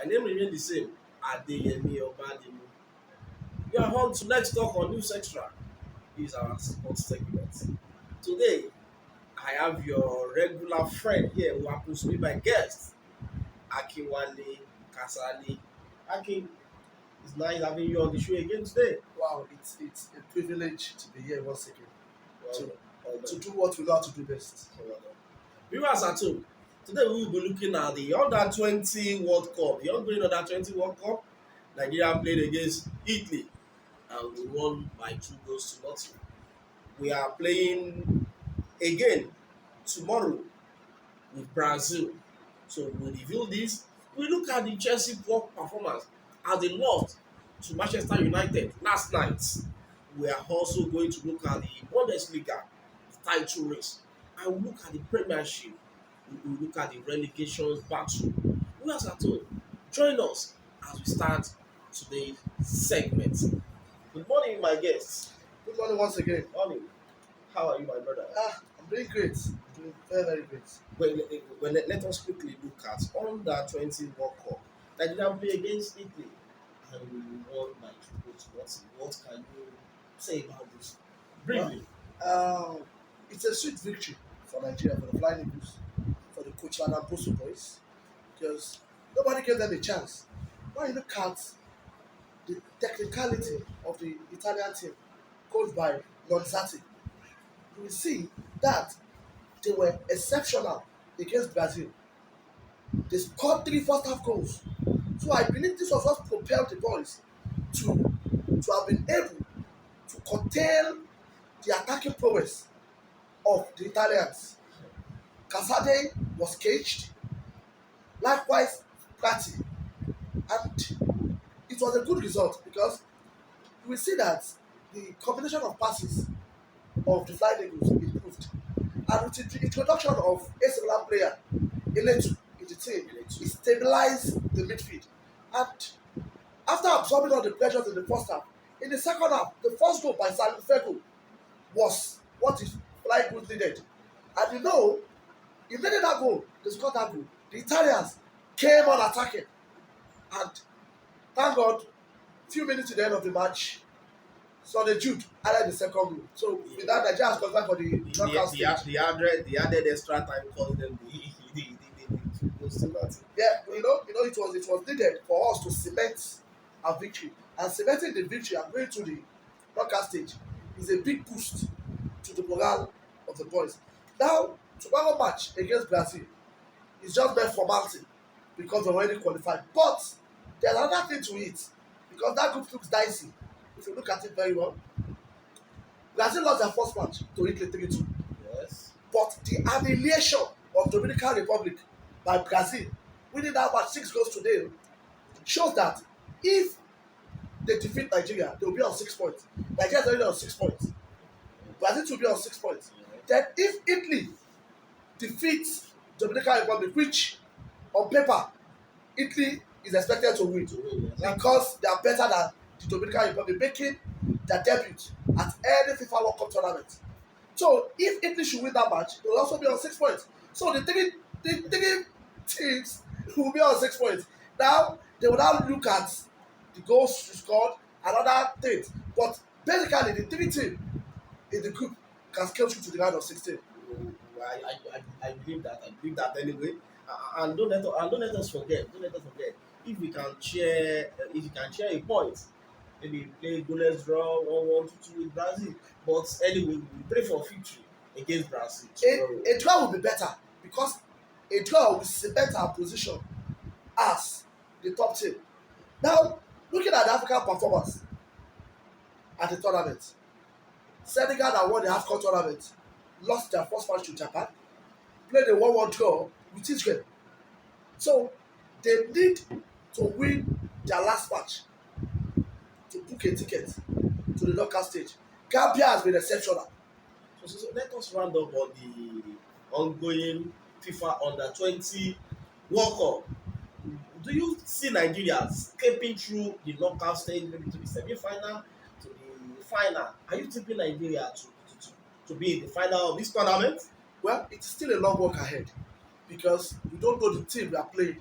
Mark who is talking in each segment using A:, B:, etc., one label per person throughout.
A: name remains the same. Adeyemi Obademu. You are on to Let's Talk on Newsextra. This is our sports segment. Today, I have your regular friend here who happens to be my guest, Akinwale Kasali. Akin, it's nice having you on the show again today.
B: Wow, it's a privilege to be here once again
A: Well,
B: to do what we know how to do best.
A: Viewers at home, today we will be looking at the Under 20 World Cup. The ongoing Under 20 World Cup, Nigeria played against Italy and we won by 2 goals to nothing. We are playing again tomorrow with Brazil. So we review this. We look at the Chelsea poor performance as they lost to Manchester United last night. We are also going to look at the Bundesliga title race. And we look at the Premiership. We will look at the relegation battle. We are at home. Join us as we start today's segment. Good morning, my guests.
B: Good morning once again.
A: Morning. How are you, my brother?
B: I'm doing great. I'm doing very, very great.
A: Let us quickly look at Under 20 World Cup. Nigeria play against Italy and we won by 2 goals. What can you say about this? Briefly.
B: It's a sweet victory for Nigeria, for the Flying Eagles, for the coach and Bosu boys, because nobody gave them a chance. When you look at the technicality of the Italian team, coached by Lonzati, you will see that they were exceptional against Brazil. They scored 3 first half goals. So I believe this was what propelled the boys to have been able to curtail the attacking prowess of the Italians. Kasali was caged, likewise Prati, and it was a good result because you will see that the combination of passes of the Flying Eagles improved, and with the introduction of a similar player, Eletu, in the team, it stabilized the midfield. And after absorbing all the pressures in the first half, in the second half, the first goal by Salifego was what the Flying Eagles needed. And you know, immediately that goal, they scored that goal, the Italians came on attacking. And thank God, few minutes to the end of the match, Sonny Jude added the second goal. So with that, Nigeria has qualified for the knockout stage.
A: The added extra time caused them the 2 goals to nothing.
B: Yeah, it was needed for us to cement our victory. And cementing the victory and going to the knockout stage is a big boost to the morale of the boys. Now, tomorrow match against Brazil is just mere formality because we're already qualified. But there's another thing to it because that group looks dicey. If you look at it very well, Brazil lost their first match to Italy 3-2.
A: Yes.
B: But the annihilation of Dominican Republic by Brazil, winning that match 6 goals today, shows that if they defeat Nigeria, they will be on 6 points. Nigeria is already on 6 points. Brazil will be on 6 points. Then if Italy defeats Dominican Republic, which on paper Italy is expected to win because they are better than the Dominican Republic, making their debut at any FIFA World Cup tournament. So if Italy should win that match, they will also be on 6 points. So the three teams will be on 6 points. Now they will now look at the goals scored and other things. But basically the 3 teams in the group can scale through to the round of 16.
A: I believe that. I believe that anyway. And don't let us forget. Don't let us forget. If you can share a point, maybe play goalless draw 1-1, 2-2 with Brazil. But anyway, we pray for victory against Brazil tomorrow.
B: A draw will be better because a draw will cement our position as the top team. Now, looking at the African performance at the tournament, Senegal that won the AFCON tournament lost their first match to Japan, played a 1-1 draw with Israel. So they need to win their last match to book a ticket to the knockout stage. Gambia has been exceptional.
A: So let us round up on the ongoing FIFA Under 20 World Cup. Do you see Nigeria escaping through the knockout stage, maybe to the semi-final, to the final? Are you tipping Nigeria to be in the final of this tournament?
B: Well, it's still a long walk ahead because we don't know the team we are playing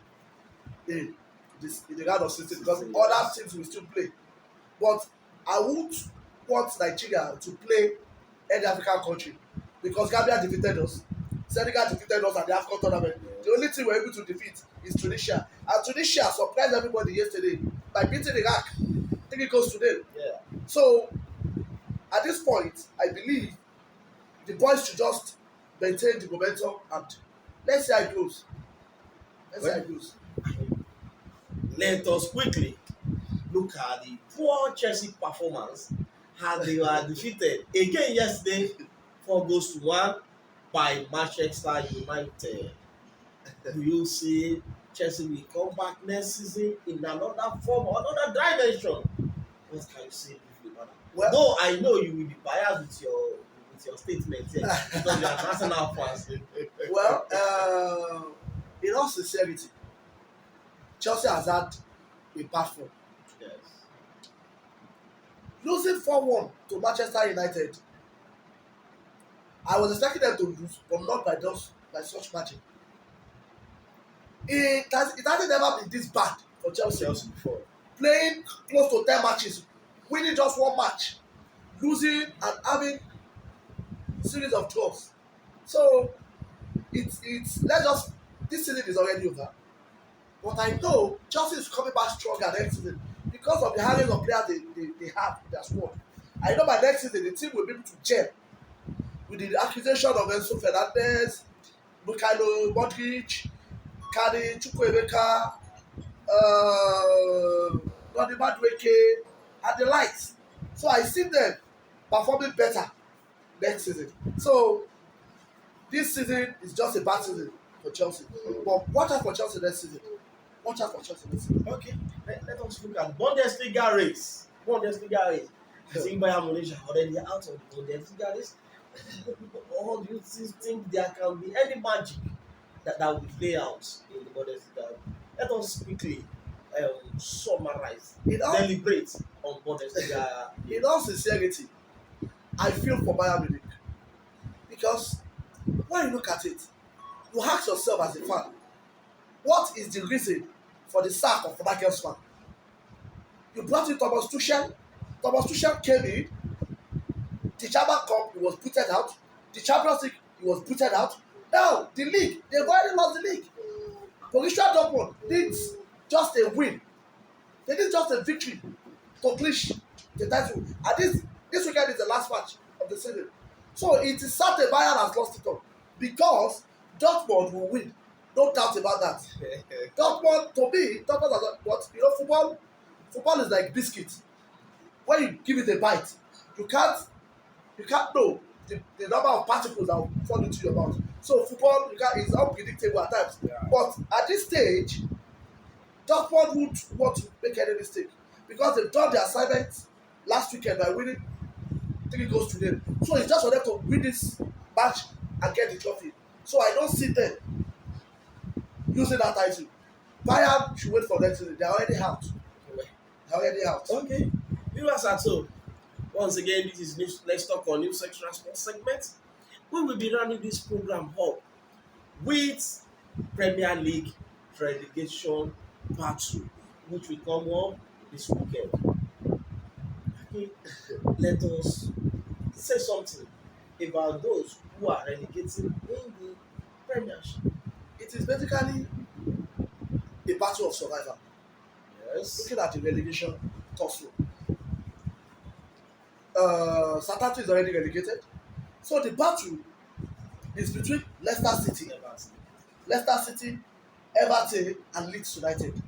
B: in. in the round of 16 because other teams will still play. But I won't want Nigeria to play any African country because Gambia defeated us, Senegal defeated us at the AFCON tournament. The only team we're able to defeat is Tunisia, and Tunisia surprised everybody yesterday by beating Iraq 3 goals to nil.
A: Yeah.
B: So at this point, I believe the boys should just maintain the momentum and let's see how it goes. Let's see how it goes.
A: Let us quickly look at the poor Chelsea performance how they were defeated again yesterday 4 goals to 1 by Manchester United. Do you see Chelsea will come back next season in another form or another dimension? What can you say briefly about that?
B: Well,
A: Though I know you will be biased with your statement here because you are national fans.
B: well, in all sincerity, Chelsea has had a bad form.
A: Yes.
B: Losing 4-1 to Manchester United, I was expecting them to lose, but not by such margin. It hasn't ever been this bad for Chelsea.
A: Before.
B: Playing close to 10 matches, winning just 1 match, losing and having series of draws. So it's let's just this season is already over. But I know Chelsea is coming back stronger next season because of the hiring of players they have in their squad. I know by next season the team will be able to gel with the acquisition of Enzo Fernandez, Mikhailo Modric, Kani Chukwuemeka, Ronnie Madueke, and the likes. So I see them performing better next season. So this season is just a bad season for Chelsea. But watch out for Chelsea next season. Watch out for Chelsea next season.
A: Okay, let us look at Bundesliga race. I think Bayern Munich are already out of the Bundesliga race. Or do you think there can be any magic that will play out in the Bundesliga? Let us quickly summarize, deliberate on Bundesliga.
B: In all sincerity, I feel for Bayern Munich because when you look at it, you ask yourself as a fan, what is the reason for the sack of Nagelsmann? You brought in Thomas Tuchel. Thomas Tuchel came in. The German Cup, he was booted out. The Champions League, he was booted out. Now, the league, they've already lost the league. Borussia Dortmund needs just a win. They need just a victory to clinch the title. And this weekend is the last match of the season. So it is certain Bayern has lost it all because Dortmund will win. No doubt about that. Dortmund, to me, Dortmund has, but you know, football is like biscuit. When you give it a bite, you can't know the number of particles that will fall into your mouth. So football is unpredictable at times.
A: Yeah.
B: But at this stage, Dortmund won't want to make any mistake because they've done their assignment last weekend by winning 3 goals to 0. So it's just for them to win this match and get the trophy. So I don't see them using that title. Bayern should wait for next season. They're already out.
A: Okay. Viewers at home, once again, this is News. Let's talk on Newsextra sports segment. We will be running this program up with Premier League relegation battle, which will come up this weekend. Okay, let us say something about those who are relegating in the Premiership.
B: It is basically a battle of survival.
A: Yes.
B: Looking at the relegation tussle, Southampton is already relegated. So the battle is between Leicester City, Everton, and Leeds United.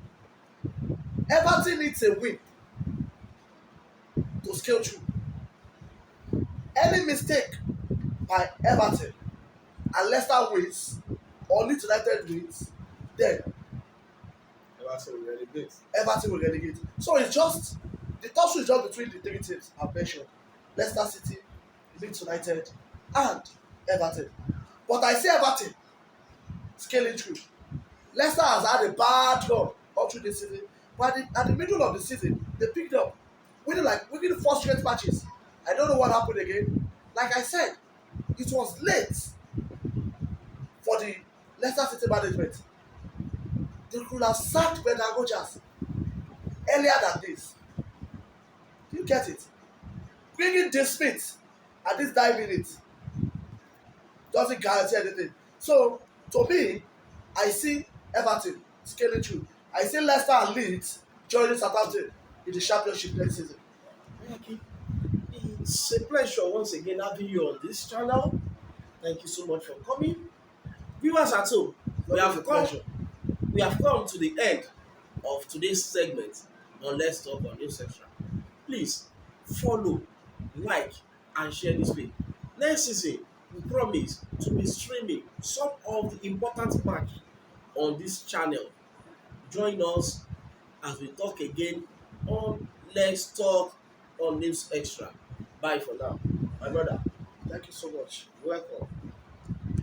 B: Everton needs a win to scale through. Any mistake by Everton and Leicester wins or Leeds United wins, then Everton will relegate. So it's just the tussle is just between the 3 teams I've mentioned: Leicester City, Leeds United, and Everton. But I see Everton scaling through. Leicester has had a bad run all through the season, but at the middle of the season, they picked up, winning 4 straight matches. I don't know what happened again. Like I said, it was late for the Leicester City management. They could have sacked Pedagogers earlier than this. Do you get it? Bringing this Smith at this 9 minute doesn't guarantee anything. So, to me, I see Everton scaling through. I see Leicester and Leeds joining Southampton in the championship next season.
A: Okay. It's a pleasure once again having you on this channel. Thank you so much for coming. Viewers at home,
B: It's always a pleasure.
A: we have come to the end of today's segment on Let's Talk on Newsextra. Please follow, like, and share this page. Next season, we promise to be streaming some of the important match on this channel. Join us as we talk again on Let's Talk on News Extra. Bye for now. My brother,
B: Thank you so much.
A: welcome.